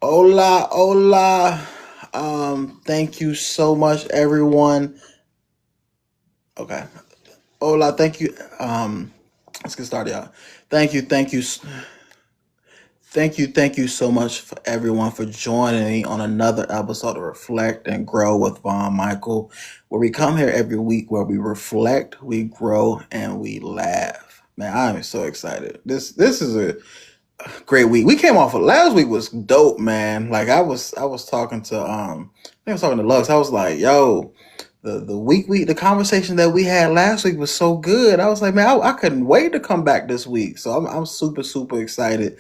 Hola, hola. Thank you so much, everyone. Okay. Hola, thank you. Let's get started, y'all. Thank you so much for everyone for joining me on another episode of Reflect and Grow with Mychael, where we come here every week where we reflect, we grow, and we laugh. Man, I'm so excited. This is a great week. We came off of last week was dope, man. Like I was talking to I was talking to Lux. I was like, yo, the conversation that we had last week was so good. I was like, man, I couldn't wait to come back this week. So I'm super excited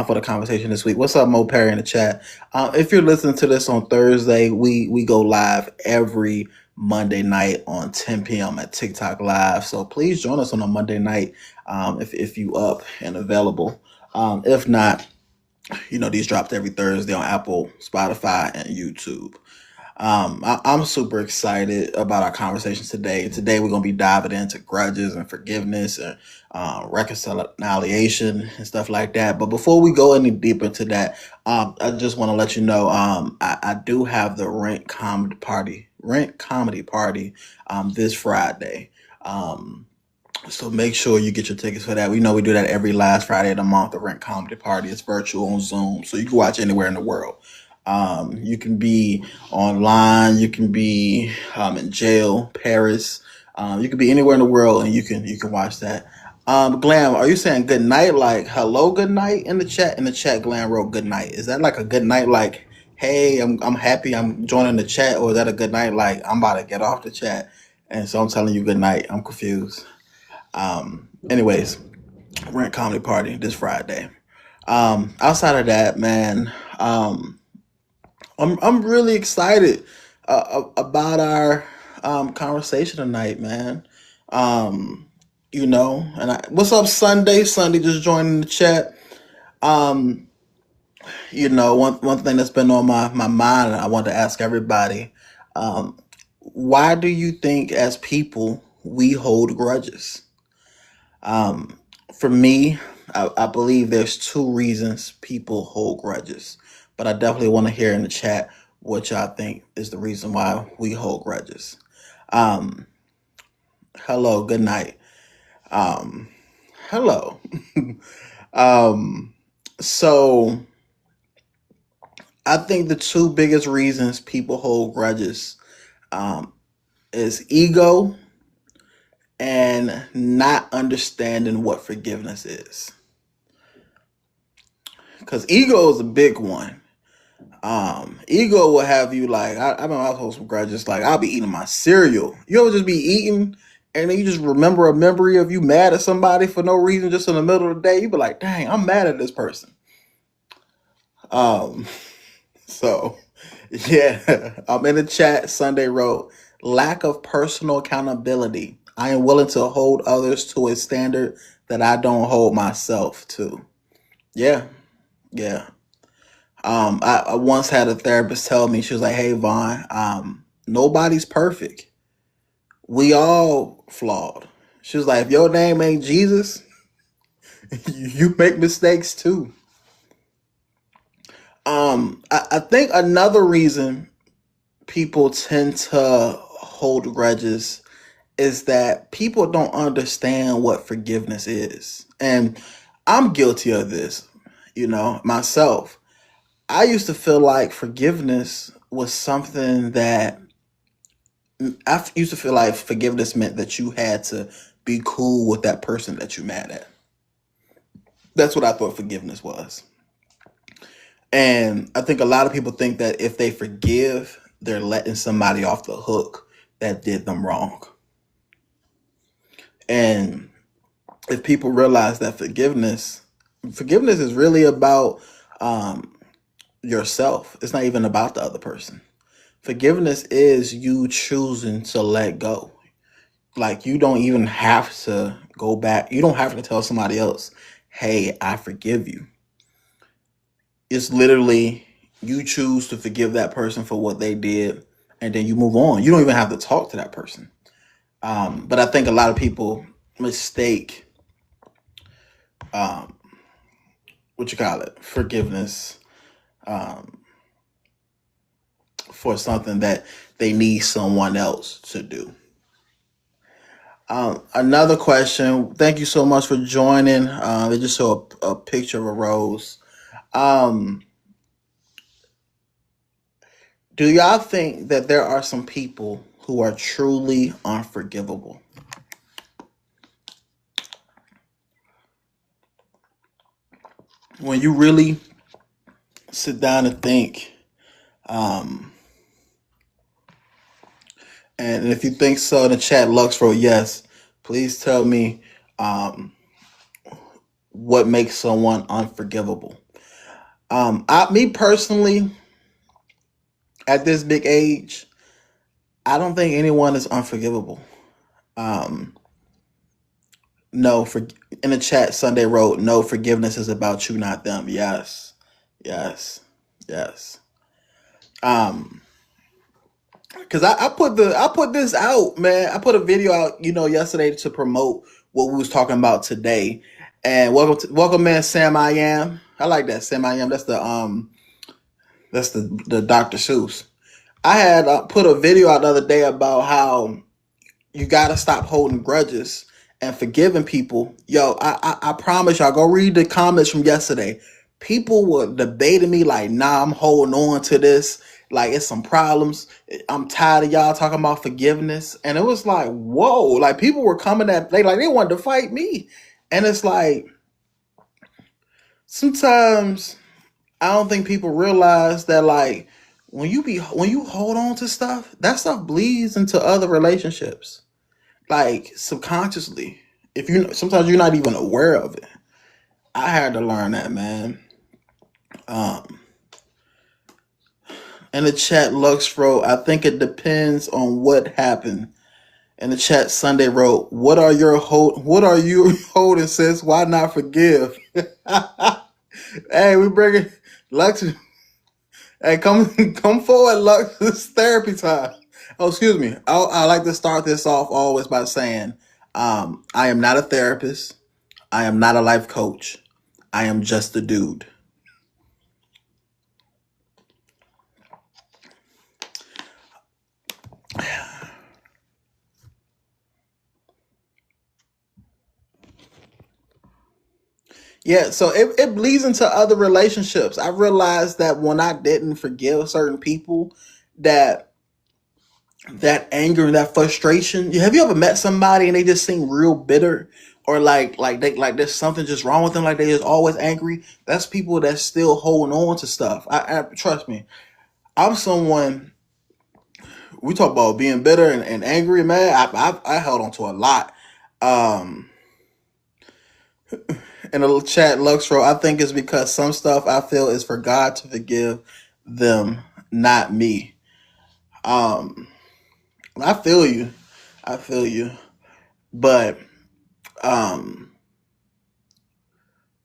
for the conversation this week. What's up, Mo Perry in the chat? If you're listening to this on Thursday, we go live every Monday night on 10 p.m. at TikTok Live. So please join us on a Monday night if you up and available. If not, these dropped every Thursday on Apple, Spotify, and YouTube. I'm super excited about our conversation today. Today, we're going to be diving into grudges and forgiveness and reconciliation and stuff like that. But before we go any deeper into that, I just want to let you know I do have the Rent Comedy Party this Friday. So make sure you get your tickets for that. We know we do that every last Friday of the month. The Rent Comedy Party. It's virtual on Zoom, so you can watch anywhere in the world. You can be online. You can be in jail, Paris. You can be anywhere in the world, and you can watch that. Glam, are you saying good night? Like hello, good night in the chat. In the chat, Glam wrote good night. Is that like a good night? Like hey, I'm happy. I'm joining the chat, or is that a good night? Like I'm about to get off the chat, and so I'm telling you good night. I'm confused. Anyways, Rent Comedy Party this Friday. Outside of that, man, I'm really excited about our conversation tonight, man. Um, what's up, Sunday? Sunday just joining the chat. Um, one thing that's been on my mind, and I want to ask everybody, um, why do you think, as people, we hold grudges? Um, for me, I believe there's two reasons people hold grudges, but I definitely want to hear in the chat what y'all think is the reason why we hold grudges. Um, hello, good night. Um, hello. um, so I think the two biggest reasons people hold grudges um, is ego and not understanding what forgiveness is. Because ego is a big one. Ego will have you like I remember I was holding some grudges. Like I'll be eating my cereal. You ever just be eating and then you just remember a memory of you mad at somebody for no reason, just in the middle of the day. You be like, dang, I'm mad at this person. Um, so yeah, I'm in the chat. Sunday wrote lack of personal accountability. I am willing to hold others to a standard that I don't hold myself to. Yeah, yeah. I once had a therapist tell me, she was like, hey, Vaughn, nobody's perfect. We all flawed. She was like, if your name ain't Jesus, you make mistakes too. I think another reason people tend to hold grudges is that people don't understand what forgiveness is. And I'm guilty of this, myself. I used to feel like forgiveness was something that used to feel like forgiveness meant that you had to be cool with that person that you mad at. That's what I thought forgiveness was. And I think a lot of people think that if they forgive, they're letting somebody off the hook that did them wrong. And if people realize that forgiveness is really about um, yourself. It's not even about the other person. Forgiveness is you choosing to let go. Like you don't even have to go back. You don't have to tell somebody else, "Hey, I forgive you." It's literally you choose to forgive that person for what they did, and then you move on. You don't even have to talk to that person. But I think a lot of people mistake um, what you call it, forgiveness, um, for something that they need someone else to do. Another question. Thank you so much for joining. They just show a picture of a rose. Um, do y'all think that there are some people who are truly unforgivable? When you really sit down and think, um, and if you think so in the chat, Lux wrote yes. Please tell me um, what makes someone unforgivable. Me personally, at this big age, I don't think anyone is unforgivable. Um, no, for in the chat, Sunday wrote, "No, forgiveness is about you, not them." Yes, yes, yes. Um, because I put this out, man. I put a video out, yesterday to promote what we was talking about today. And welcome, man, Sam. I am. I like that, Sam. I am. That's the Dr. Seuss. I had put a video out the other day about how you got to stop holding grudges and forgiving people. Yo, I promise y'all, go read the comments from yesterday. People were debating me like, nah, I'm holding on to this. Like, it's some problems. I'm tired of y'all talking about forgiveness. And it was like, whoa, like people were coming at, they wanted to fight me. And it's like, sometimes I don't think people realize that, like, when you hold on to stuff, that stuff bleeds into other relationships, like subconsciously. If you sometimes you're not even aware of it. I had to learn that, man. Um, in the chat, Lux wrote, "I think it depends on what happened." In the chat, Sunday wrote, What are you holding, sis? Why not forgive?" Hey, we bring it, Lux. Hey, come forward, Lux. It's therapy time. Oh, excuse me. I like to start this off always by saying, I am not a therapist. I am not a life coach. I am just a dude. Yeah, so it bleeds into other relationships. I realized that when I didn't forgive certain people, that that anger and that frustration. Have you ever met somebody and they just seem real bitter, or like there's something just wrong with them, like they just always angry? That's people that's still holding on to stuff. I trust me. I'm someone. We talk about being bitter and angry, man. I held on to a lot. Um, in the chat, Luxro, I think it's because some stuff I feel is for God to forgive them, not me. Um, I feel you. I feel you. But um,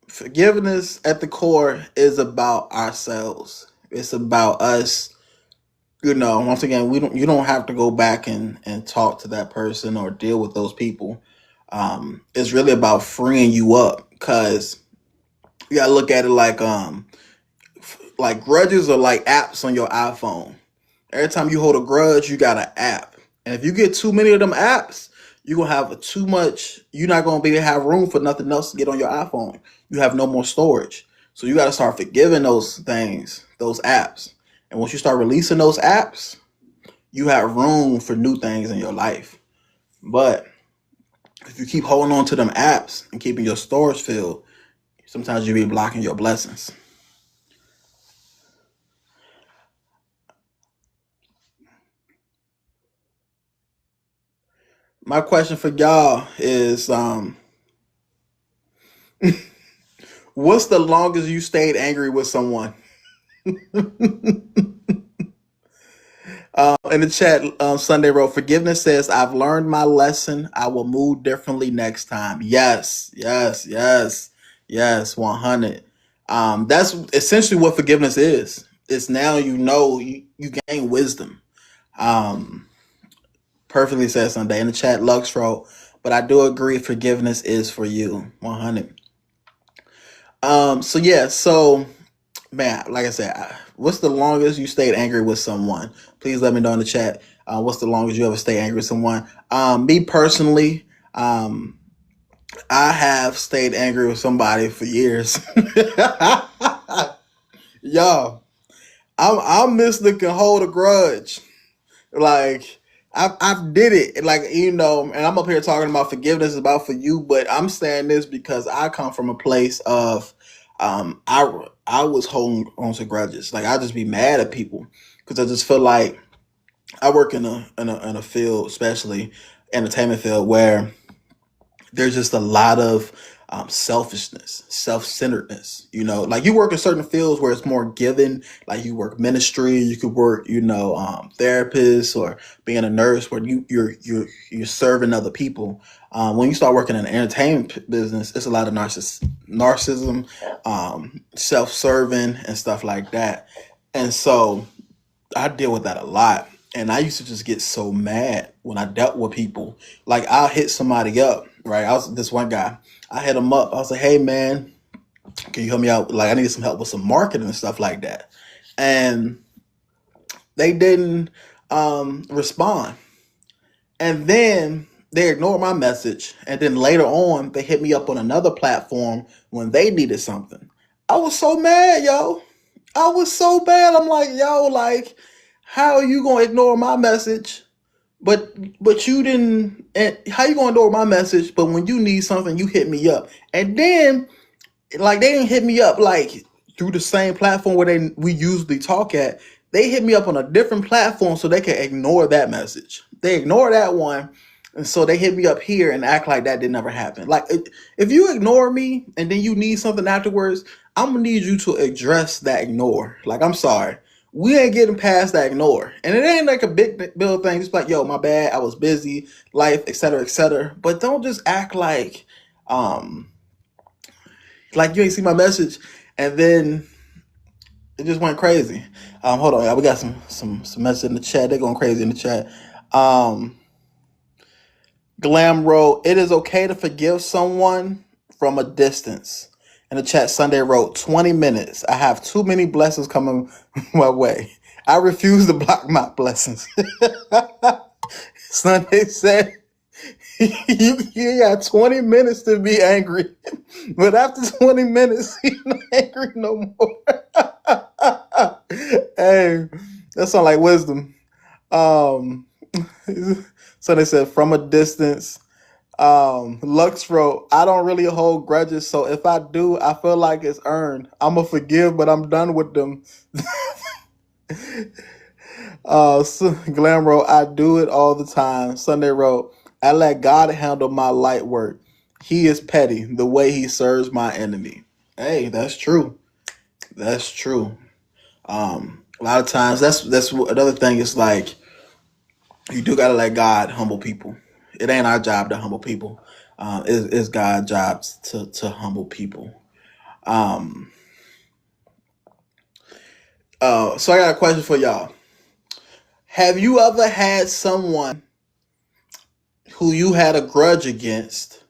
forgiveness at the core is about ourselves. It's about us. Once again, we don't. You don't have to go back and talk to that person or deal with those people. It's really about freeing you up, because you gotta look at it like grudges are like apps on your iPhone. Every time you hold a grudge, you got an app. And if you get too many of them apps, you're gonna have too much. You're not gonna be able to have room for nothing else to get on your iPhone. You have no more storage. So you gotta start forgiving those things, those apps. And once you start releasing those apps, you have room for new things in your life. But if you keep holding on to them apps and keeping your storage filled, sometimes you'll be blocking your blessings. My question for y'all is, what's the longest you stayed angry with someone? In the chat, Sunday wrote, "Forgiveness says, I've learned my lesson. I will move differently next time." Yes, yes, yes, yes, 100. That's essentially what forgiveness is. It's now you gain wisdom. Um, Perfectly said Sunday. In the chat, Lux wrote, "But I do agree forgiveness is for you." 100. So yeah, so man, like I said, what's the longest you stayed angry with someone? Please let me know in the chat. What's the longest you ever stayed angry with someone? Me personally, I have stayed angry with somebody for years. Y'all, I'm Mr. Can hold a grudge. Like I did it. Like, and I'm up here talking about forgiveness is about for you, but I'm saying this because I come from a place of I was holding on to grudges. Like I just be mad at people because I just feel like I work in a field, especially entertainment field, where there's just a lot of selfishness, self-centeredness. Like you work in certain fields where it's more given. Like you work ministry, you could work, therapist or being a nurse, where you're serving other people. When you start working in the entertainment business, it's a lot of narcissism, self-serving, and stuff like that. And so I deal with that a lot. And I used to just get so mad when I dealt with people. Like I'll hit somebody up, right? I was this one guy. I hit him up. I was like, "Hey man, can you help me out? Like I need some help with some marketing and stuff like that." And they didn't respond. And then they ignored my message. And then later on, they hit me up on another platform when they needed something. I was so mad, yo. I was so bad. I'm like, yo, like, how are you gonna ignore my message? But you didn't. And how you gonna ignore my message? But when you need something, you hit me up. And then, like, they didn't hit me up like through the same platform where we usually talk at. They hit me up on a different platform so they can ignore that message. They ignore that one, and so they hit me up here and act like that did never happen. Like if you ignore me and then you need something afterwards, I'm gonna need you to address that ignore. Like I'm sorry, we ain't getting past that ignore, and it ain't like a big bill thing. Just like, yo, my bad, I was busy, life, etc., etc. But don't just act um like you ain't see my message, and then it just went crazy. Hold on, y'all. We got some messages in the chat. They're going crazy in the chat. Glam wrote, "It is okay to forgive someone from a distance." In the chat, Sunday wrote, "20 minutes. I have too many blessings coming my way. I refuse to block my blessings." Sunday said, you got 20 minutes to be angry. But after 20 minutes, you're not angry no more. Hey, that sounds like wisdom. So they said, from a distance. Lux wrote, "I don't really hold grudges, so if I do, I feel like it's earned. I'ma forgive, but I'm done with them." Glam wrote, "I do it all the time." Sunday wrote, "I let God handle my light work. He is petty the way he serves my enemy." Hey, that's true. That's true. A lot of times, that's another thing. It's like you do gotta let God humble people. It ain't our job to humble people. It's God's job to humble people. So I got a question for y'all. Have you ever had someone who you had a grudge against,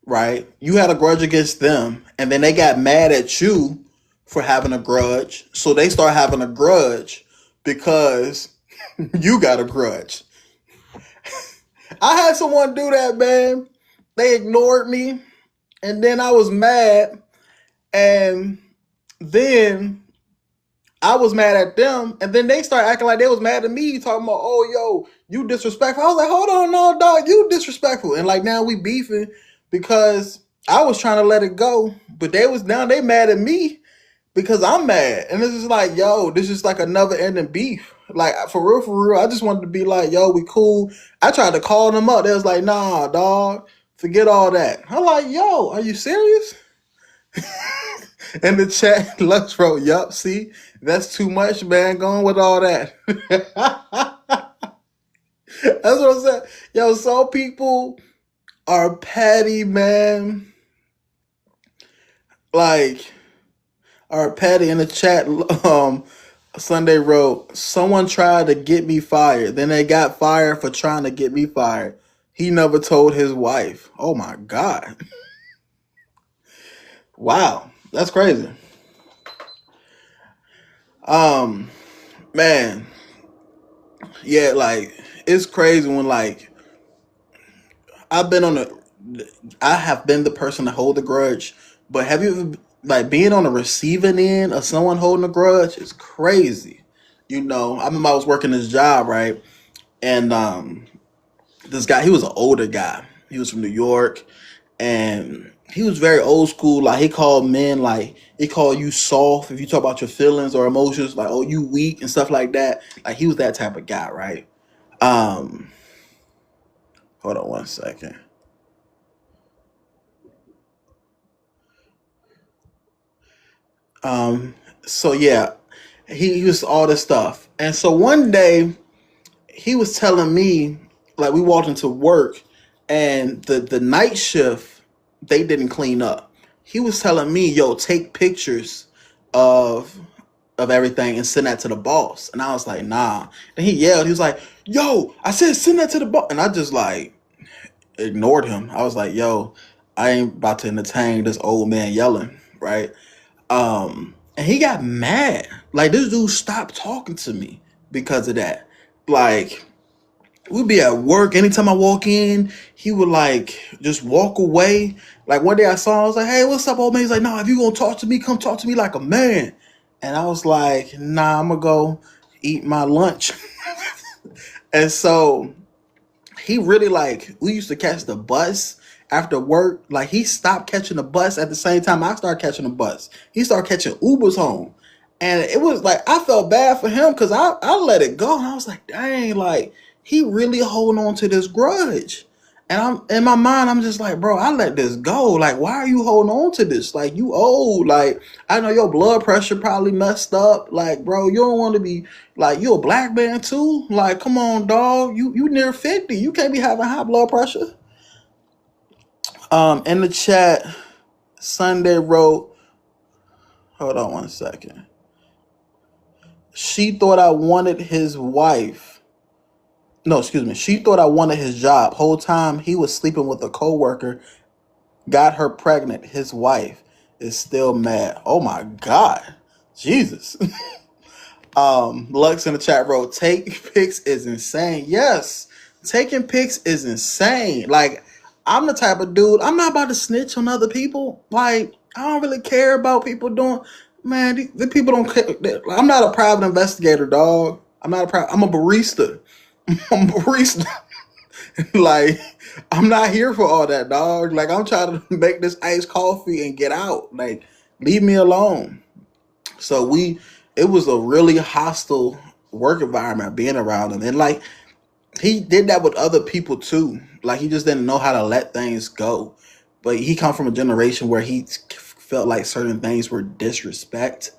right? You had a grudge against them, and then they got mad at you for having a grudge. So they start having a grudge because you got a grudge. I had someone do that, man. They ignored me, and then I was mad, and then I was mad at them, and then they start acting like they was mad at me, talking about, "Oh, yo, you disrespectful." I was like, "Hold on, no, dog, you disrespectful." And like now we beefing because I was trying to let it go, but they mad at me because I'm mad, and this is like, yo, this is like another ending beef. Like for real, I just wanted to be like, yo, we cool. I tried to call them up. They was like, "Nah, dog, forget all that." I'm like, yo, are you serious? In the chat, Lux wrote, "Yup, see, that's too much, man. Going with all that." That's what I'm saying. Yo, some people are petty, man. Like, are petty. In the chat, Sunday wrote, "Someone tried to get me fired. Then they got fired for trying to get me fired. He never told his wife." Oh my God. Wow. That's crazy. Um, man, yeah, like it's crazy when like I've been on a, I have been the person to hold a grudge, but have you ever, like being on the receiving end of someone holding a grudge is crazy. You know, I remember I was working this job, right? And this guy, he was an older guy. He was from New York, and he was very old school. Like he called men, like he called you soft if you talk about your feelings or emotions, like oh you weak and stuff like that. Like he was that type of guy, right? Um, hold on one second. Um, so yeah, he was all this stuff, and so one day he was telling me, like we walked into work, and the night shift they didn't clean up. He was telling me, "Yo, take pictures of everything and send that to the boss." And I was like, "Nah." Then he yelled. He was like, "Yo, I said send that to the boss," and I just like ignored him. I was like, "Yo, I ain't about to entertain this old man yelling, right?" And he got mad. Like this dude stopped talking to me because of that. Like we'd be at work. Anytime I walk in, he would like just walk away. Like one day I saw him, I was like, "Hey, what's up, old man?" He's like, "No, if you gonna talk to me, come talk to me like a man." And I was like, "Nah, I'm gonna go eat my lunch." And so he really like we used to catch the bus after work. Like he stopped catching the bus at the same time I started catching the bus. He started catching Ubers home. And it was like I felt bad for him because I let it go. And I was like, dang, like he really holding on to this grudge. And I'm in my mind, I'm just like, bro, I let this go. Like, why are you holding on to this? Like, you old. Like, I know your blood pressure probably messed up. Like, bro, you don't want to be like you a black man too. Like, come on, dog. You near 50. You can't be having high blood pressure. In the chat, Sunday wrote, hold on one second. She thought I wanted his wife. No, excuse me. She thought I wanted his job. Whole time he was sleeping with a coworker, got her pregnant. His wife is still mad. Oh my God. Jesus. Lux in the chat wrote, take pics is insane. Yes, taking pics is insane. Like, I'm the type of dude, I'm not about to snitch on other people. Like, I don't really care about people doing, man, the people don't care. I'm not a private investigator, dog. I'm a barista. I'm a barista. Like, I'm not here for all that, dog. Like, I'm trying to make this iced coffee and get out. Like, leave me alone. So it was a really hostile work environment being around him. And like, he did that with other people too. Like, he just didn't know how to let things go. But he come from a generation where he felt like certain things were disrespect.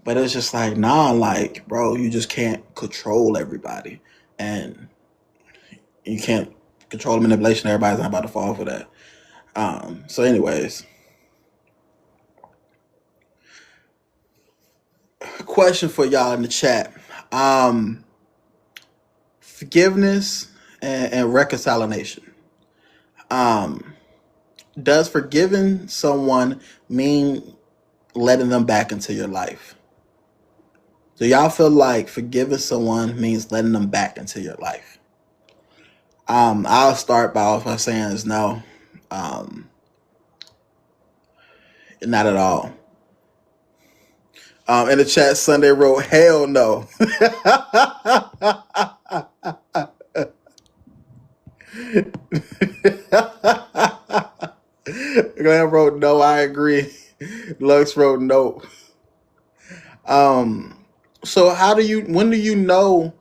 But it's just like, nah, like, bro, you just can't control everybody. And you can't control the manipulation. Everybody's not about to fall for that. So anyways, question for y'all in the chat. Forgiveness and reconciliation. Um, does forgiving someone mean letting them back into your life? Do y'all feel like forgiving someone means letting them back into your life? I'll start by saying is no, um, not at all. In the chat, Sunday wrote, "Hell no." Glenn wrote, "No, I agree." Lux wrote, "No." Um, so when do you know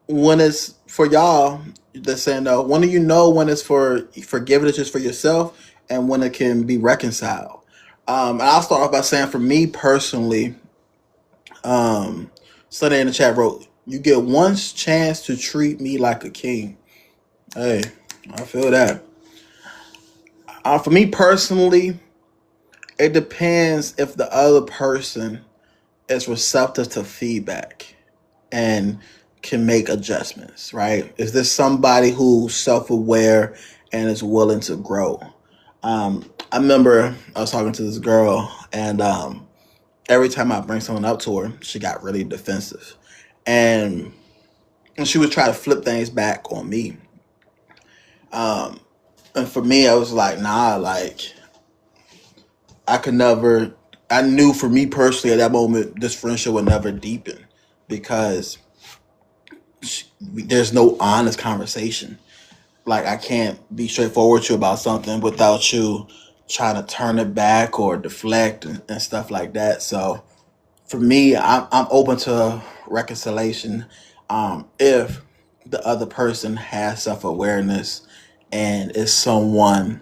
when it's for y'all that's saying no? When do you know when it's for forgiveness just for yourself and when it can be reconciled? And I'll start off by saying for me personally, um, Sunday in the chat wrote, "You get one chance to treat me like a king." Hey, I feel that. For me personally, it depends if the other person is receptive to feedback and can make adjustments, right? Is this somebody who's self-aware and is willing to grow? I remember I was talking to this girl and every time I bring something up to her, she got really defensive. And she would try to flip things back on me. And for me, I was like, nah, like, I could never, I knew for me personally at that moment, this friendship would never deepen because there's no honest conversation. Like, I can't be straightforward with you about something without you trying to turn it back or deflect and stuff like that. So for me, I'm open to reconciliation if the other person has self awareness and is someone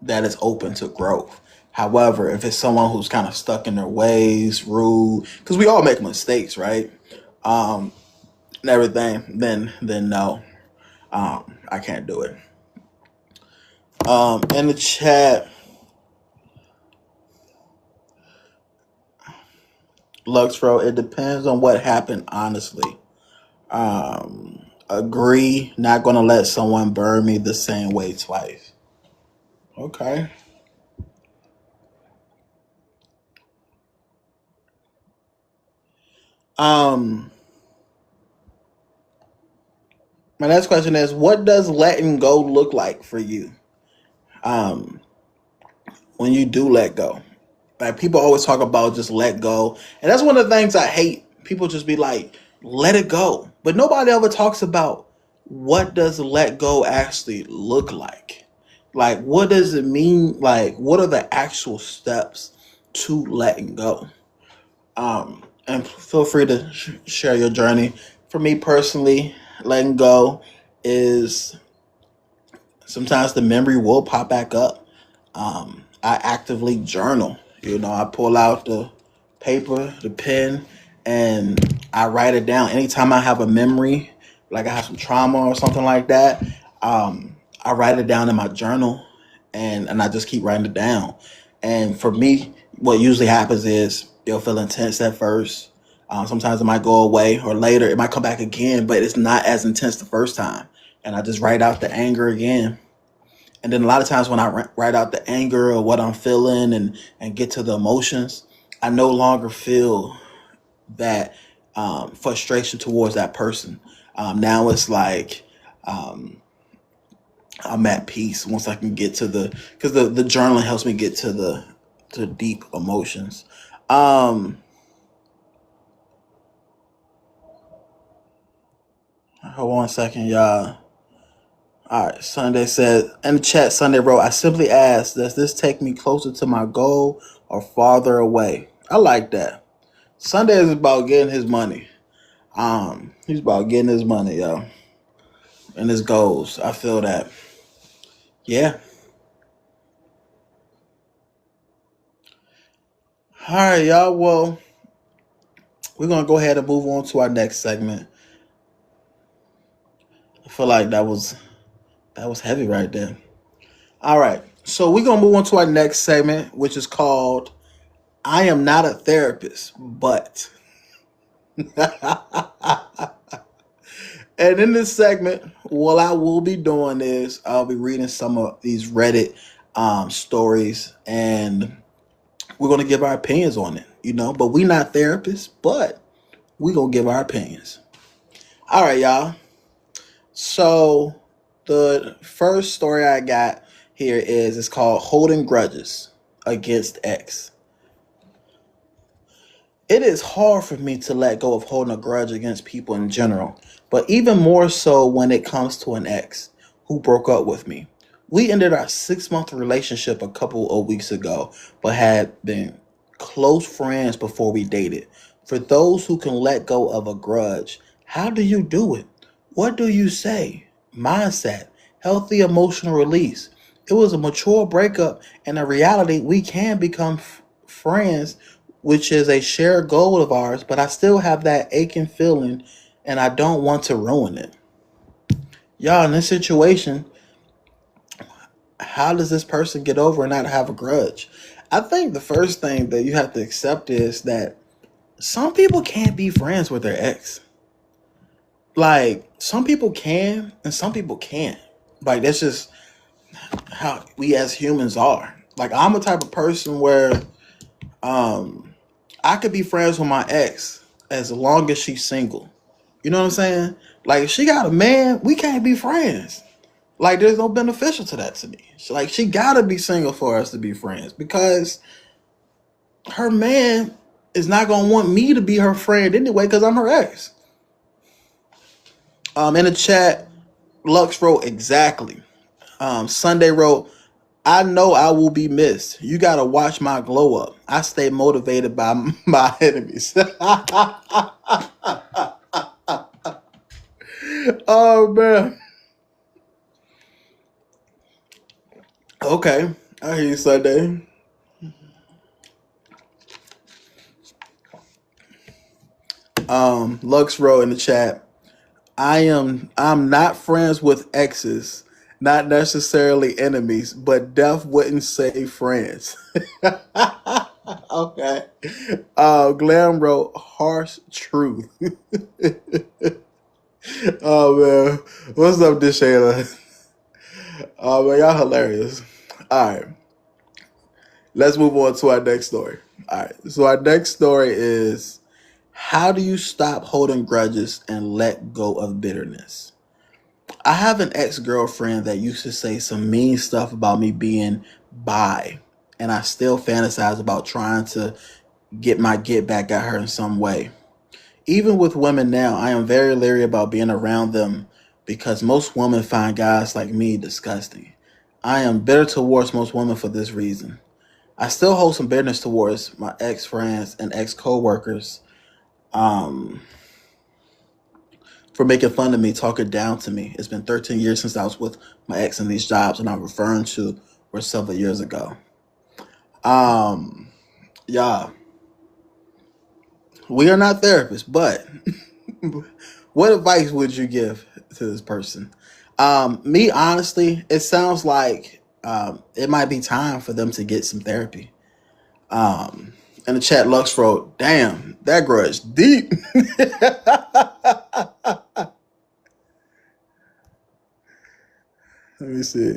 that is open to growth. However, if it's someone who's kind of stuck in their ways, rude, because we all make mistakes, right? And everything, then no, I can't do it. In the chat, Luxro, it depends on what happened, honestly. Agree, not gonna let someone burn me the same way twice. Okay. Um, my next question is, what does letting go look like for you? Um, when you do let go, like people always talk about just let go, and that's one of the things I hate. People just be like, let it go, but nobody ever talks about what does let go actually look like. Like, what does it mean? Like, what are the actual steps to letting go? And feel free to share your journey. For me personally, letting go is sometimes the memory will pop back up. I actively journal. You know, I pull out the paper, the pen, and I write it down. Anytime I have a memory, like I have some trauma or something like that, I write it down in my journal, and I just keep writing it down. And for me, what usually happens is it'll feel intense at first. Sometimes it might go away, or later it might come back again, but it's not as intense the first time. And I just write out the anger again. And then a lot of times when I write out the anger or what I'm feeling and get to the emotions, I no longer feel that frustration towards that person. Now it's like I'm at peace once I can get to because the journaling helps me get to to deep emotions. Um, Hold on a second, y'all. All right, Sunday said in the chat. Sunday wrote, "I simply asked, does this take me closer to my goal or farther away?" I like that. Sunday is about getting his money. He's about getting his money, yo, and his goals. I feel that. Yeah. All right, y'all. Well, we're gonna go ahead and move on to our next segment. I feel like that was heavy right there. All right, so we're gonna move on to our next segment, which is called "I am not a therapist, but." And in this segment, what I will be doing is I'll be reading some of these Reddit stories, and we're gonna give our opinions on it. But we not therapists, but we gonna give our opinions. All right, y'all. So the first story I got here is it's called "Holding Grudges Against X." It is hard for me to let go of holding a grudge against people in general, but even more so when it comes to an ex who broke up with me. We ended our 6 month relationship a couple of weeks ago, but had been close friends before we dated. For those who can let go of a grudge, how do you do it? What do you say? Mindset, healthy emotional release. It was a mature breakup, and in reality, we can become friends, which is a shared goal of ours, but I still have that aching feeling and I don't want to ruin it. Y'all, in this situation, how does this person get over and not have a grudge? I think the first thing that you have to accept is that some people can't be friends with their ex. Like, some people can and some people can't. Like, that's just how we as humans are. Like, I'm a type of person where I could be friends with my ex as long as she's single. You know what I'm saying? Like if she got a man, we can't be friends. Like there's no beneficial to that to me. Like she gotta be single for us to be friends because her man is not gonna want me to be her friend anyway because I'm her ex. In the chat, Lux wrote exactly. Sunday wrote, I know I will be missed. You gotta watch my glow up. I stay motivated by my enemies. Oh man. Okay. I hear you Sunday. Lux wrote in the chat, I'm not friends with exes, not necessarily enemies, but Def wouldn't say friends. Okay. Glam wrote harsh truth. Oh man. What's up, Deshayla? Oh man, y'all hilarious. Alright. Let's move on to our next story. Alright. So our next story is how do you stop holding grudges and let go of bitterness? I have an ex-girlfriend that used to say some mean stuff about me being bi, and I still fantasize about trying to get my get back at her in some way. Even with women now, I am very leery about being around them because most women find guys like me disgusting. I am bitter towards most women for this reason. I still hold some bitterness towards my ex-friends and ex-coworkers um, for making fun of me, talking down to me. It's been 13 years since I was with my ex in these jobs, and I'm referring to were several years ago. Um, yeah, we are not therapists, but what advice would you give to this person? Me, honestly, it sounds like it might be time for them to get some therapy. Um, in the chat, Lux wrote, "Damn, that grudge deep." Let me see.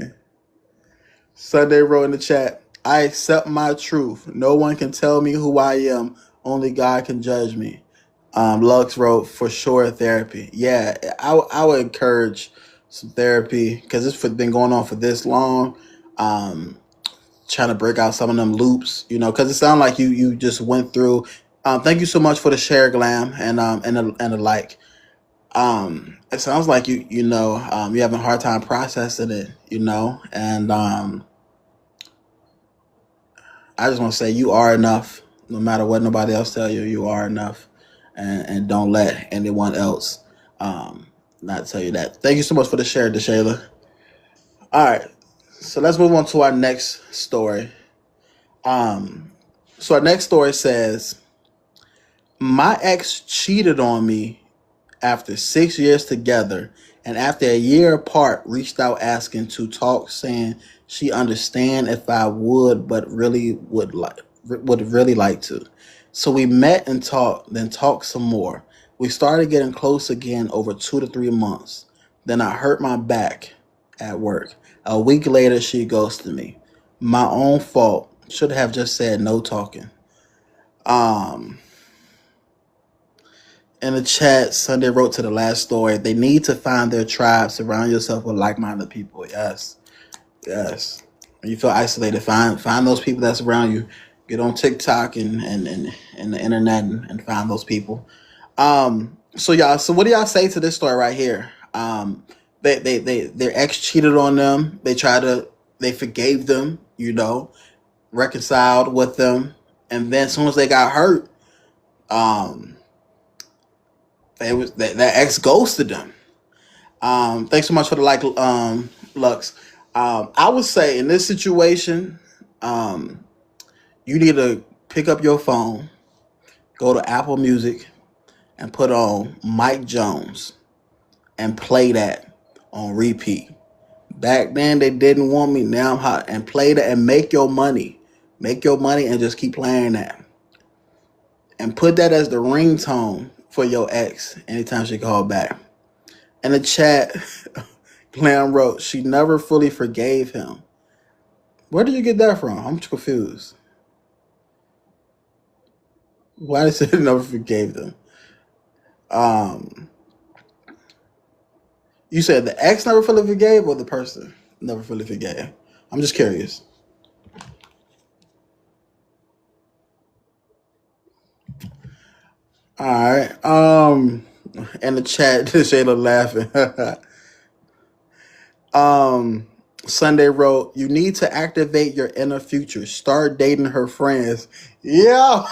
Sunday wrote in the chat, "I accept my truth. No one can tell me who I am. Only God can judge me." Lux wrote, "For sure, therapy." Yeah, I would encourage some therapy because it's been going on for this long. Um, Trying to break out some of them loops, because it sounded like you just went through. Thank you so much for the share, Glam, and the like. It sounds like you're having a hard time processing it, and I just want to say you are enough. No matter what nobody else tell you, you are enough, and don't let anyone else um, not tell you that. Thank you so much for the share, Deshayla. All right, so let's move on to our next story. Um, so our next story says, my ex cheated on me after 6 years together, and after a year apart, reached out asking to talk, saying she understand if I would, but really like to. So we met and talked, then talked some more. We started getting close again over 2 to 3 months. Then I hurt my back at work. A week later, she ghosted me. My own fault. Should have just said no talking. Um, in the chat, Sunday wrote to the last story. They need to find their tribe. Surround yourself with like-minded people. Yes, yes. When you feel isolated, find those people that's around you. Get on TikTok and the internet and find those people. So y'all. So what do y'all say to this story right here? Their ex cheated on them. They forgave them. Reconciled with them, and then as soon as they got hurt, um, that ex ghosted them. Thanks so much for the like, Lux. I would say in this situation, um, you need to pick up your phone, go to Apple Music, and put on Mike Jones and play that on repeat. Back then they didn't want me. Now I'm hot. And play that and make your money. Make your money and just keep playing that. And put that as the ringtone for your ex anytime she called back. In the chat, Glam wrote, she never fully forgave him. Where did you get that from? I'm confused. Why did they say never forgave them? Um, you said the ex never fully forgave, or the person never fully forgave? I'm just curious. All right. In the chat, Shayla laughing. um, Sunday wrote, "You need to activate your inner future. Start dating her friends." Yeah.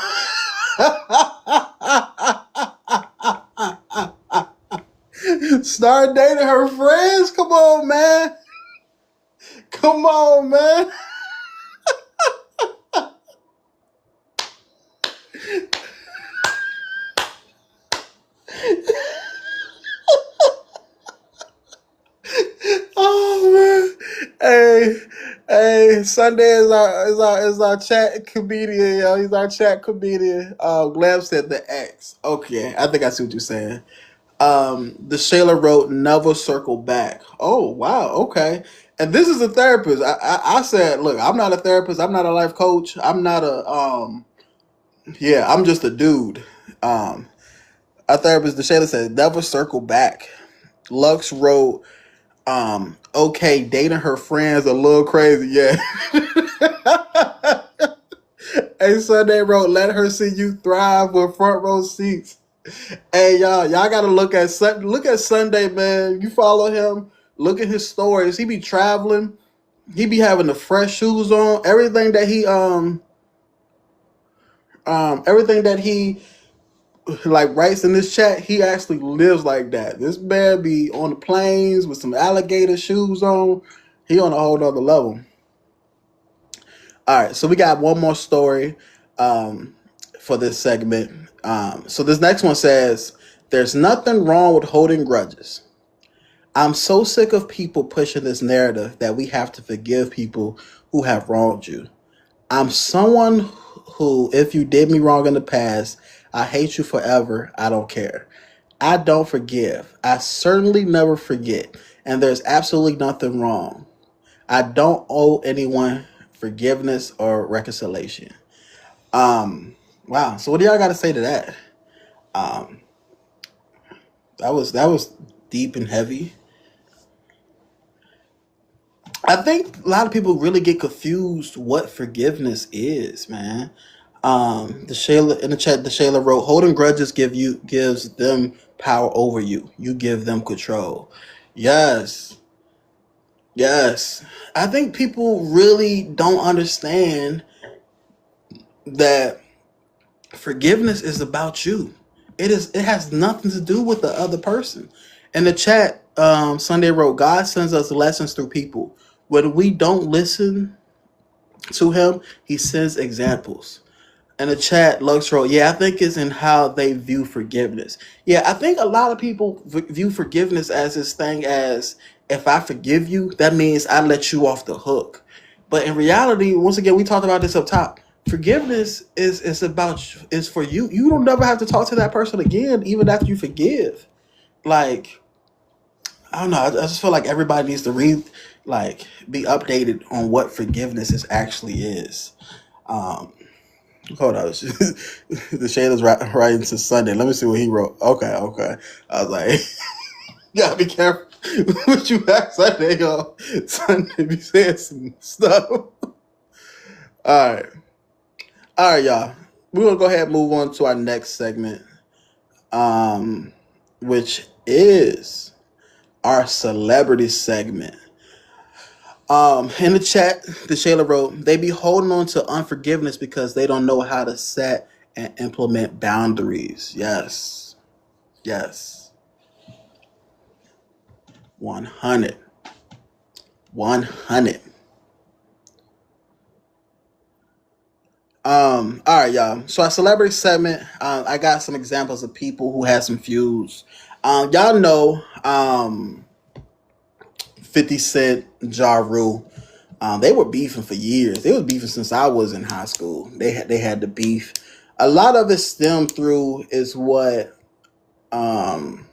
Start dating her friends. Come on, man. Come on, man. Oh man. Hey, Sunday is our chat comedian, yo. He's our chat comedian. Glam said the X. Okay, I think I see what you're saying. The Shayla wrote never circle back. Oh wow, okay. And this is a therapist. I said, look, I'm not a therapist. I'm not a life coach. I'm not a yeah. I'm just a dude. Um, a therapist. The Shayla said never circle back. Lux wrote, okay, dating her friends a little crazy. Yeah. Hey, Sunday wrote, let her see you thrive with front row seats. Hey y'all gotta look at Sunday, man. You follow him, look at his stories. He be traveling, he be having the fresh shoes on. Everything that he like writes in this chat, he actually lives like that. This man be on the planes with some alligator shoes on. He on a whole nother level. All right, so we got one more story um, for this segment. So this next one says, "There's nothing wrong with holding grudges. I'm so sick of people pushing this narrative that we have to forgive people who have wronged you. I'm someone who, if you did me wrong in the past, I hate you forever. I don't care. I don't forgive. I certainly never forget. And there's absolutely nothing wrong. I don't owe anyone forgiveness or reconciliation." Um, wow. So what do y'all got to say to that? Um, that was deep and heavy. I think a lot of people really get confused what forgiveness is, man. The Shayla in the chat, the Shayla wrote, "Holding grudges gives them power over you. You give them control." Yes, yes. I think people really don't understand that forgiveness is about you. It has nothing to do with the other person. In the chat, Sunday wrote, "God sends us lessons through people. When we don't listen to him, he sends examples." In the chat, Lux wrote, "Yeah, I think it's in how they view forgiveness." Yeah, I think a lot of people view forgiveness as this thing as, if I forgive you, that means I let you off the hook. But in reality, once again, we talked about this up top. Forgiveness is for you. You don't never have to talk to that person again, even after you forgive. Like, I don't know. I just feel like everybody needs to be updated on what forgiveness actually is. Um, Hold on. The Shayla's writing to Sunday. Let me see what he wrote. Okay, okay. I was like, you gotta be careful what you ask Sunday. Sunday be saying some stuff. All right. All right, y'all. We're gonna go ahead and move on to our next segment, um, which is our celebrity segment. In the chat, the Shayla wrote, "They be holding on to unforgiveness because they don't know how to set and implement boundaries." Yes. Yes. 100. 100. All right, y'all. So our celebrity segment, I got some examples of people who had some feuds. Y'all know 50 Cent, Ja Rule. They were beefing for years. They was beefing since I was in high school. They had the beef. A lot of it stemmed through is what um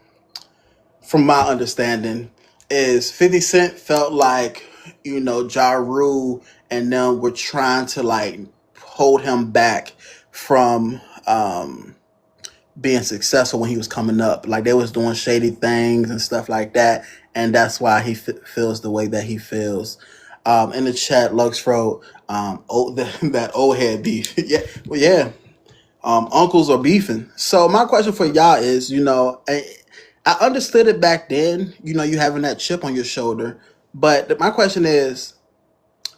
from my understanding, is 50 Cent felt like, Ja Rule and them were trying to like hold him back from being successful when he was coming up. Like they was doing shady things and stuff like that, and that's why he feels the way that he feels. In the chat, Lux wrote, that old head beef. Yeah, well, yeah. Uncles are beefing. So my question for y'all is, I understood it back then. You having that chip on your shoulder, but my question is,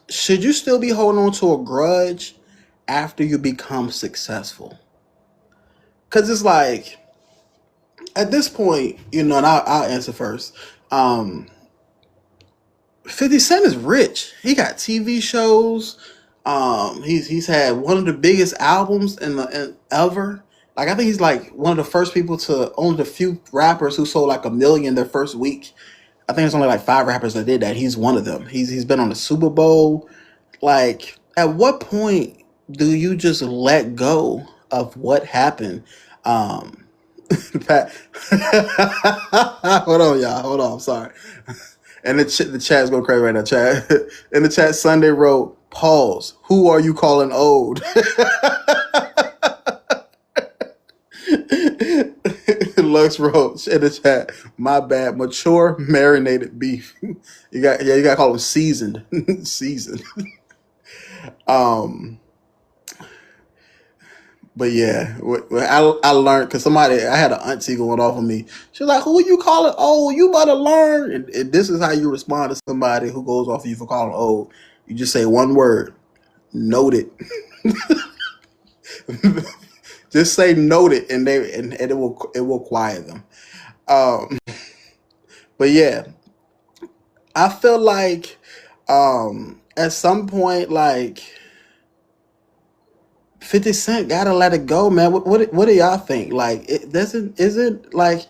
should you still be holding on to a grudge after you become successful? Because it's like at this point, and I'll answer first. 50 Cent is rich. He got TV shows. He's had one of the biggest albums in ever. Like I think he's like one of the first people to only the few rappers who sold like 1 million their first week. I think it's only like 5 rappers that did that. He's one of them. He's been on the Super Bowl. Like, at what point do you just let go of what happened? Um, Pat, hold on, y'all. Hold on. I'm sorry. And the chat's going crazy right now. Chat in the chat. Sunday wrote, "Pause. Who are you calling old?" Lux wrote in the chat, "My bad. Mature marinated beef." You got to call them seasoned, seasoned. Um, but yeah, I learned because I had an auntie going off on me. She was like, "Who you calling old? You better learn." And this is how you respond to somebody who goes off of you for calling old. You just say one word, noted. Just say noted, and it will quiet them. Um, but yeah, I feel like at some point, like 50 Cent gotta let it go, man. What do y'all think? Like, it doesn't isn't like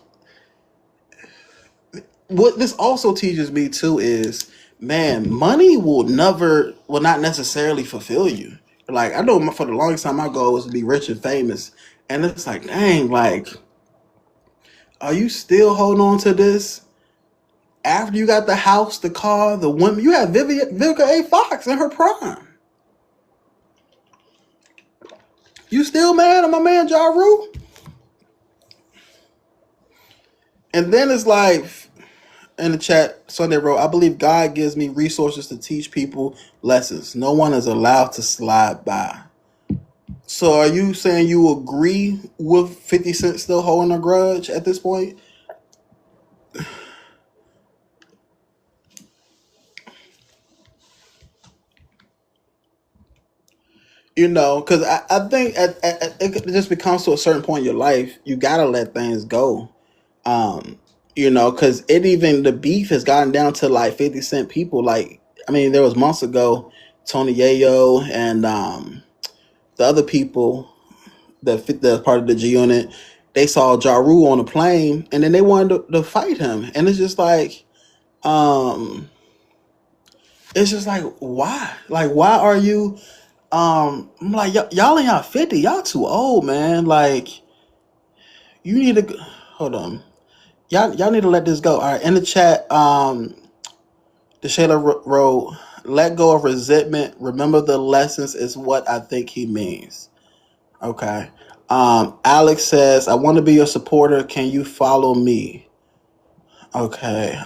what this also teaches me too is, man, money will not necessarily fulfill you. Like I know for the longest time my goal was to be rich and famous, and it's like, dang, like, are you still holding on to this after you got the house, the car, the women? You had Vivica A. Fox in her prime. You still mad at my man Ja Rule? And then it's like in the chat, Sunday wrote, "I believe God gives me resources to teach people lessons. No one is allowed to slide by." So are you saying you agree with 50 Cent still holding a grudge at this point? Because I think it just becomes to a certain point in your life, you got to let things go. Um, because the beef has gotten down to like 50 Cent people. Like, I mean, there was months ago, Tony Yayo and the other people that fit the part of the G Unit, they saw Ja Rule on a plane and then they wanted to fight him. And um, it's just like, why? Like, why are you, I'm like, y'all in y'all 50, y'all too old, man. Like, you need to, hold on. Y'all need to let this go. All right, in the chat, the Shayla wrote, "Let go of resentment. Remember the lessons is what I think he means." Okay. Alex says, "I want to be your supporter. Can you follow me?" Okay.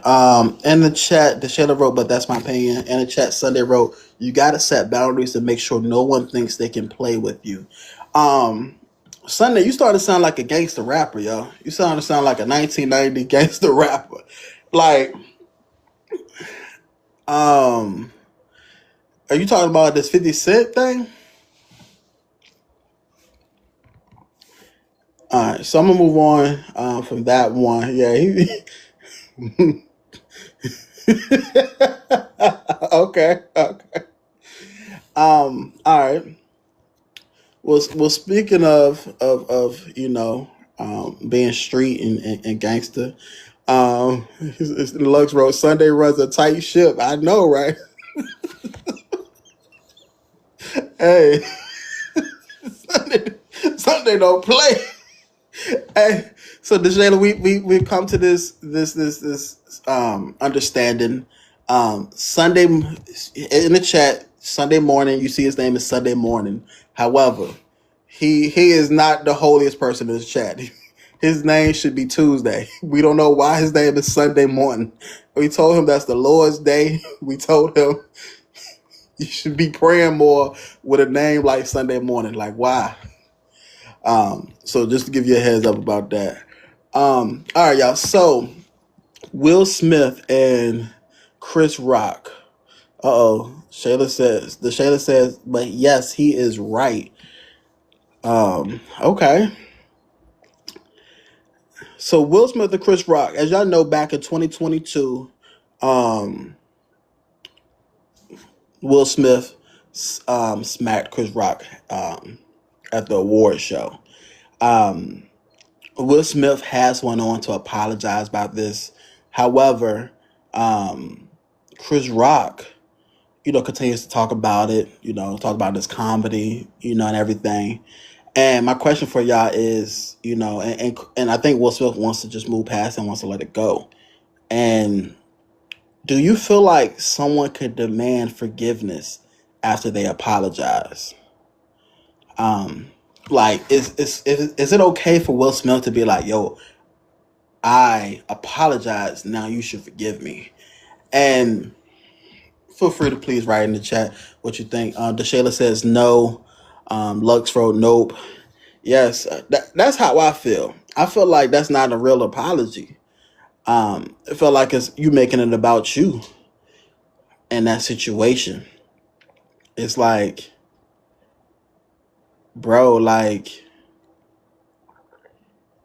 In the chat, the Shayla wrote, "But that's my opinion." In the chat, Sunday wrote, "You got to set boundaries to make sure no one thinks they can play with you." Um, Sunday, you started to sound like a gangster rapper, yo. You started to sound like a 1990 gangster rapper. Like, um, are you talking about this 50 Cent thing? All right, so I'm gonna move on from that one. Yeah, okay, okay. All right. Well, speaking of being street and gangster, Lux wrote, "Sunday runs a tight ship." I know, right? Hey, Sunday, Sunday don't play. Hey, so Dejayla, we come to this understanding. Sunday in the chat, Sunday morning. You see his name is Sunday Morning. However, He is not the holiest person in this chat. His name should be Tuesday. We don't know why his name is Sunday morning. We told him that's the Lord's day. We told him you should be praying more with a name like Sunday morning. Like why? So just to give you a heads up about that. All right, y'all. So Will Smith and Chris Rock. Shayla says, but yes, he is right. Okay. So Will Smith and Chris Rock, as y'all know, back in 2022, um, Will Smith smacked Chris Rock at the award show. Um, Will Smith has went on to apologize about this. However, um, Chris Rock, continues to talk about it, talk about his comedy, and everything. And my question for y'all is, and I think Will Smith wants to just move past and wants to let it go. And do you feel like someone could demand forgiveness after they apologize? Like, is it okay for Will Smith to be like, yo, I apologize, now you should forgive me? And feel free to please write in the chat what you think. DeShayla says no. Lux wrote nope. Yes, that's how I feel. I feel like that's not a real apology. I feel like it's you making it about you in that situation. It's like, bro, like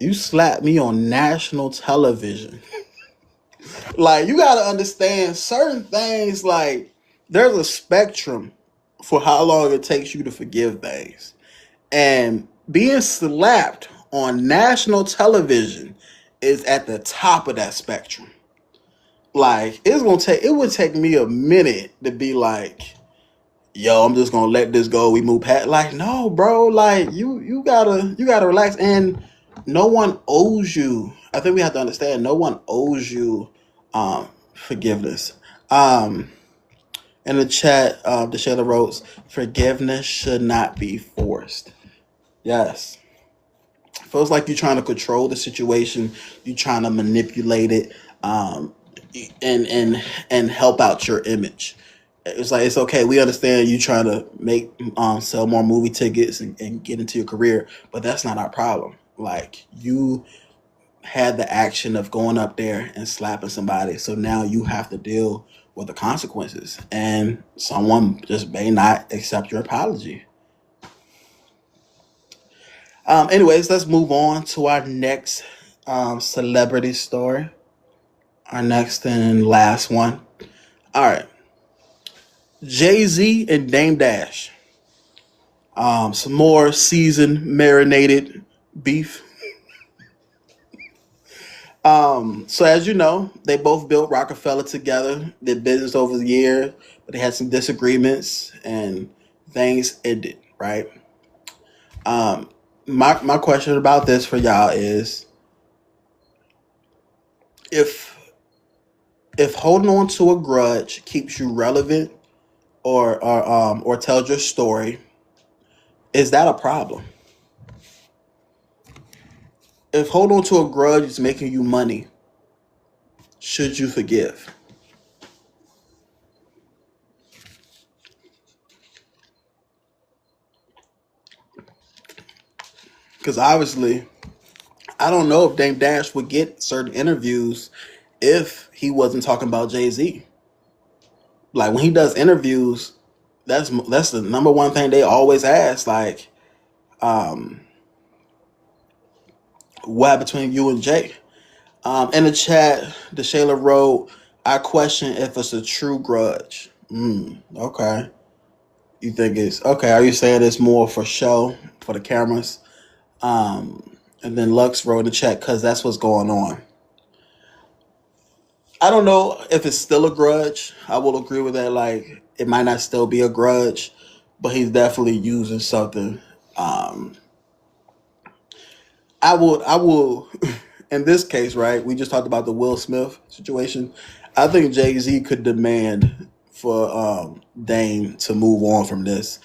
you slapped me on national television. Like you gotta understand certain things. Like there's a spectrum for how long it takes you to forgive things, and being slapped on national television is at the top of that spectrum. Like it would take me a minute to be like, yo, I'm just gonna let this go. We move past. Like, no, bro. Like, you gotta relax. And no one owes you. I think we have to understand. No one owes you forgiveness. In the chat, the Shayla wrote, forgiveness should not be forced. Yes. Feels like you're trying to control the situation. You're trying to manipulate it, and help out your image. It's like it's okay. We understand you trying to make sell more movie tickets and get into your career, but that's not our problem. Like you had the action of going up there and slapping somebody, so now you have to deal with the consequences, and someone just may not accept your apology. Anyways, let's move on to our next celebrity story. Our next and last one. All right. Jay-Z and Dame Dash. Some more seasoned, marinated beef. So as you know, they both built Rockefeller together, did business over the years, but they had some disagreements and things ended, right? My question about this for y'all is if holding on to a grudge keeps you relevant or tells your story, is that a problem? If holding on to a grudge is making you money, should you forgive? Because obviously, I don't know if Dame Dash would get certain interviews if he wasn't talking about Jay-Z. Like when he does interviews, that's the number one thing they always ask. Like, what happened between you and Jay? In the chat, the Shayla wrote, I question if it's a true grudge. Okay. You think it's okay? Are you saying it's more for show, for the cameras? And then Lux wrote in the chat because that's what's going on. I don't know if it's still a grudge. I will agree with that. Like it might not still be a grudge, but he's definitely using something. I will. In this case, right? We just talked about the Will Smith situation. I think Jay-Z could demand for Dame to move on from this.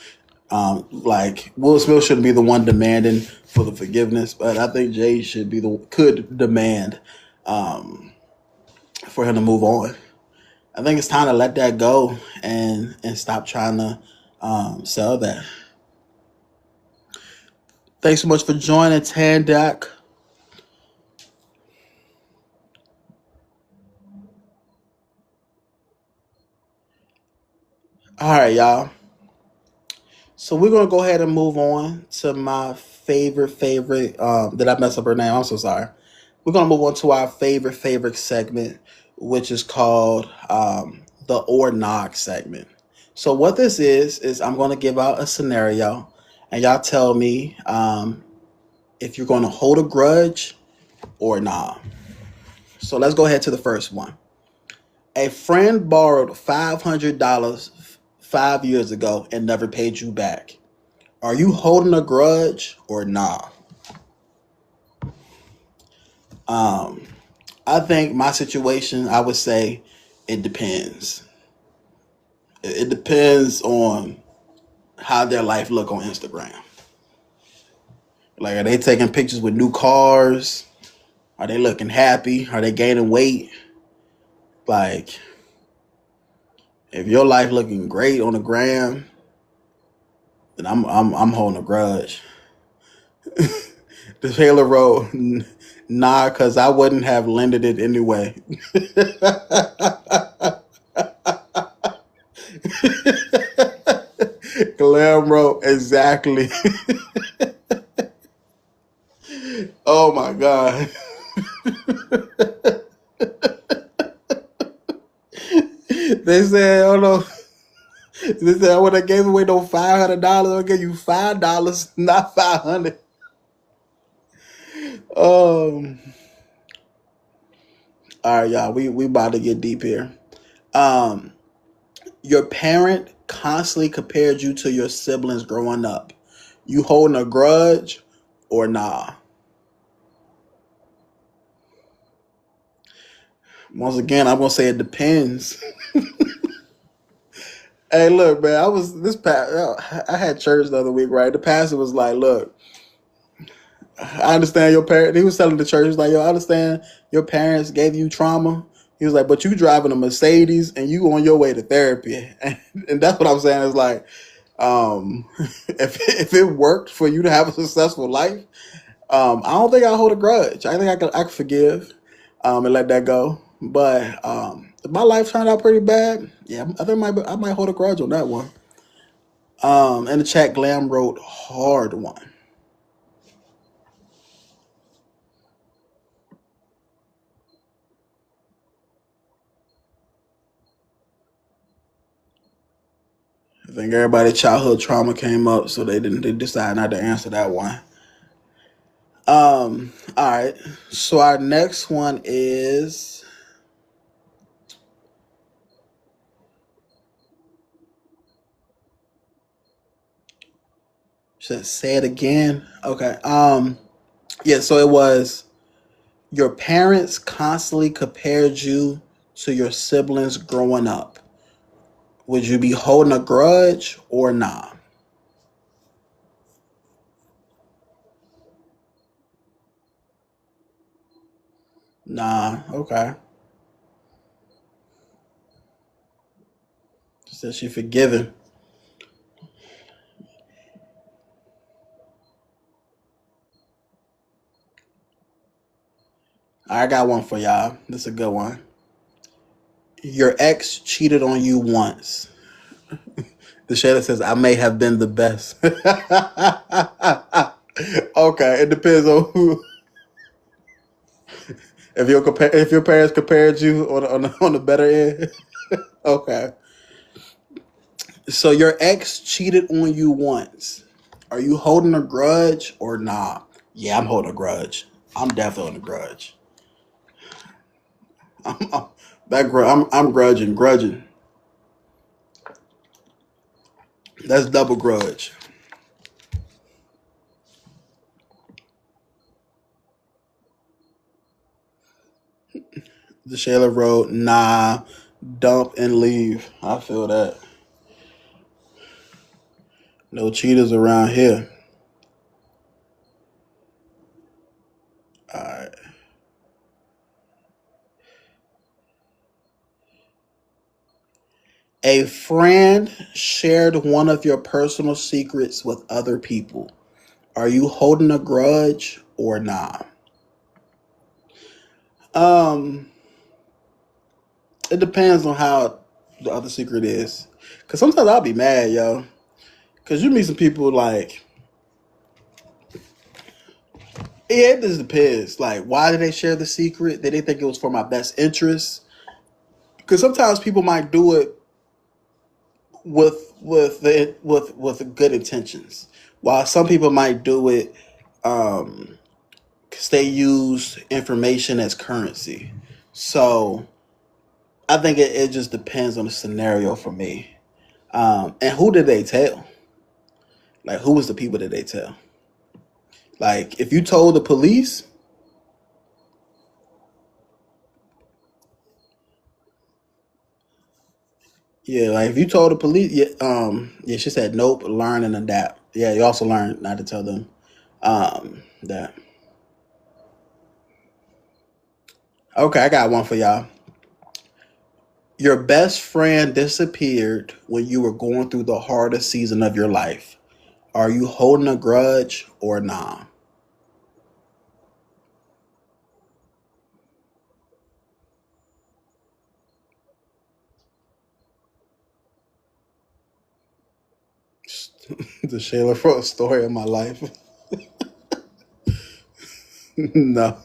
Like Will Smith shouldn't be the one demanding for the forgiveness, but I think Jay should be the could demand for him to move on. I think it's time to let that go and stop trying to sell that. Thanks so much for joining, Tandak. All right, y'all. So we're gonna go ahead and move on to my favorite. Did I mess up her name? I'm so sorry. We're gonna move on to our favorite segment, which is called the or not segment. So what this is I'm gonna give out a scenario, and y'all tell me if you're gonna hold a grudge or not. So let's go ahead to the first one. A friend borrowed $500 5 years ago and never paid you back. Are you holding a grudge or nah? Um, I think my situation, I would say it depends. It depends on how their life look on Instagram. Like, are they taking pictures with new cars? Are they looking happy? Are they gaining weight? Like, if your life looking great on the gram, then I'm holding a grudge. The Taylor wrote, nah, cause I wouldn't have lended it anyway. Glam wrote, exactly. Oh my God. They said, oh no. They said, I would have gave away no $500. I'll give you $5, not 500. Um, all right, y'all. We about to get deep here. Um, your parent constantly compared you to your siblings growing up. You holding a grudge or nah? Once again, I'm gonna say it depends. Hey, look, man. I had church the other week, right? The pastor was like, "Look, I understand your parent." He was telling the church, he was like, "Yo, I understand your parents gave you trauma." He was like, "But you driving a Mercedes and you on your way to therapy," and that's what I'm saying. Is like, if it worked for you to have a successful life, I don't think I hold a grudge. I think I could forgive, and let that go. But if my life turned out pretty bad, yeah, I think I might hold a grudge on that one. In the chat, Glam wrote hard one. I think everybody's childhood trauma came up, so they decided not to answer that one. All right. So our next one is, should I say it again? Okay. Yeah, so it was, your parents constantly compared you to your siblings growing up. Would you be holding a grudge or nah? Nah, okay. She said she forgiven. I got one for y'all. This is a good one. Your ex cheated on you once. The shader says, I may have been the best. Okay, it depends on who. If your parents compared you on the better end. Okay. So your ex cheated on you once. Are you holding a grudge or nah? Yeah, I'm holding a grudge. I'm definitely holding a grudge. I'm, I'm grudging. That's double grudge. The Shayla wrote, nah, dump and leave. I feel that. No cheaters around here. All right. A friend shared one of your personal secrets with other people. Are you holding a grudge or not? Um, it depends on how the other secret is. Cause sometimes I'll be mad, yo. Cause you meet some people like, yeah, it just depends. Like, why did they share the secret? Did they think it was for my best interest? Because sometimes people might do it with good intentions, while some people might do it because they use information as currency. So I think it just depends on the scenario for me. And who did they tell? Like, who was the people that they tell? Like, if you told the police, yeah, like if you told the police, yeah, yeah, she said nope, learn and adapt. Yeah, you also learn not to tell them that. Okay, I got one for y'all. Your best friend disappeared when you were going through the hardest season of your life. Are you holding a grudge or nah? The Shayla Frost story of my life. No.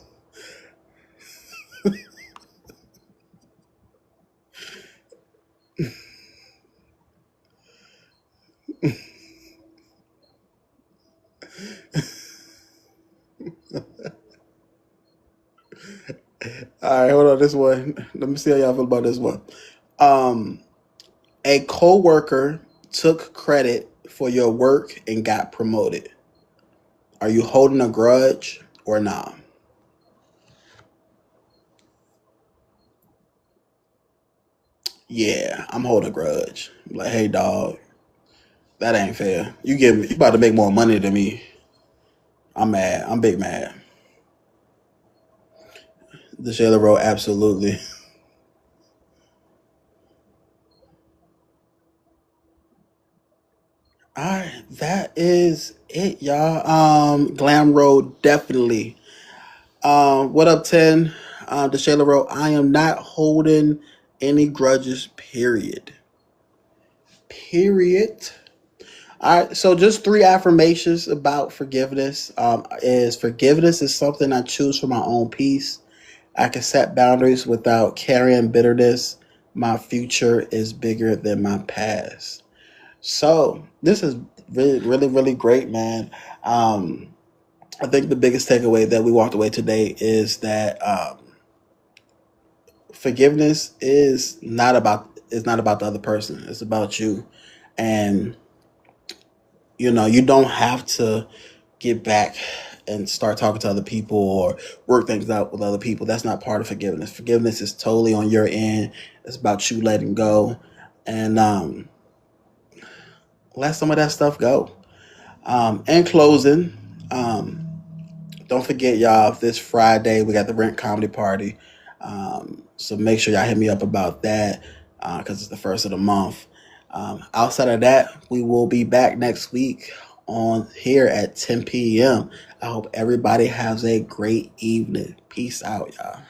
All right, hold on. This one. Let me see how y'all feel about this one. Um, a coworker took credit for your work and got promoted. Are you holding a grudge or nah? Yeah, I'm holding a grudge. Like, hey, dog, that ain't fair. You about to make more money than me. I'm mad. I'm big mad. The Shayla wrote absolutely. All right, that is it, y'all. Glam Road definitely. What up, 10? The Shayla wrote, I am not holding any grudges, period. Period. All right, so just three affirmations about forgiveness. Is forgiveness is something I choose for my own peace. I can set boundaries without carrying bitterness. My future is bigger than my past. So this is really, really, really great, man. Um, I think the biggest takeaway that we walked away today is that forgiveness is not about the other person. It's about you, and you don't have to get back and start talking to other people or work things out with other people. That's not part of forgiveness. Forgiveness is totally on your end. It's about you letting go and let some of that stuff go. In closing, don't forget, y'all, this Friday we got the Rent Comedy Party. So make sure y'all hit me up about that because it's the first of the month. Outside of that, we will be back next week on here at 10 p.m. I hope everybody has a great evening. Peace out, y'all.